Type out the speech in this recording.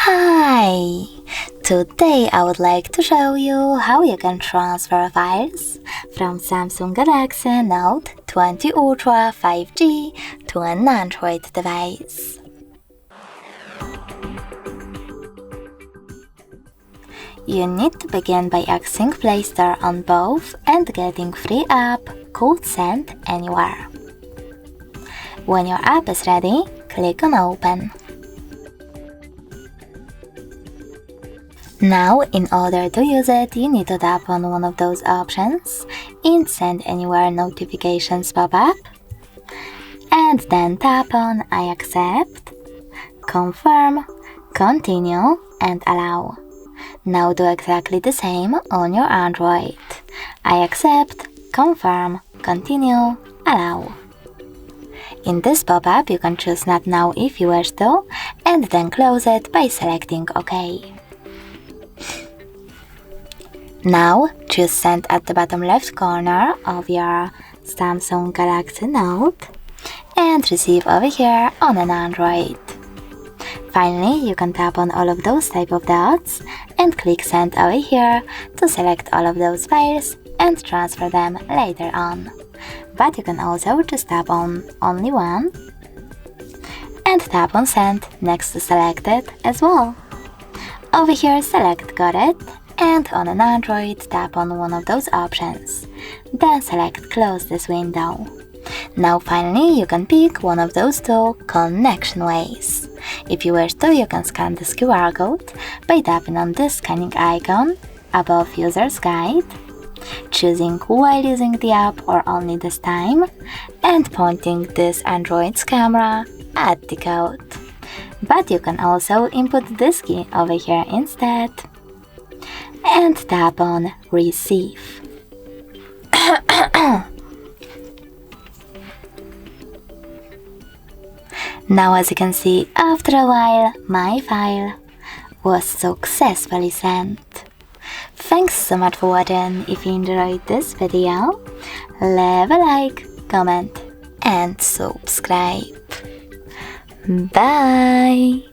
Hi! Today I would like to show you how you can transfer files from Samsung Galaxy Note 20 Ultra 5G to an Android device. You need to begin by accessing Play Store on both and getting free app called Send Anywhere. When your app is ready, click on Open. Now, in order to use it, you need to tap on one of those options in Send Anywhere notifications pop-up, and then tap on I accept, confirm, continue, and allow. Now do exactly the same on your Android. I accept, confirm, continue, allow. In this pop-up, you can choose Not Now if you wish to, and then close it by selecting OK. Now, choose Send at the bottom left corner of your Samsung Galaxy Note and Receive over here on an Android. Finally, you can tap on all of those type of dots and click Send over here to select all of those files and transfer them later on. But you can also just tap on only one and tap on Send next to Selected as well. Over here, select Got It, and on an Android, tap on one of those options. Then select Close this window. Now finally, you can pick one of those two connection ways. If you wish to, you can scan this QR code by tapping on this scanning icon above User's Guide, choosing while using the app or only this time, and pointing this Android's camera at the code. But you can also input this key over here instead and tap on Receive. Now, as you can see, after a while, my file was successfully sent. Thanks so much for watching. If you enjoyed this video, leave a like, comment and subscribe. Bye!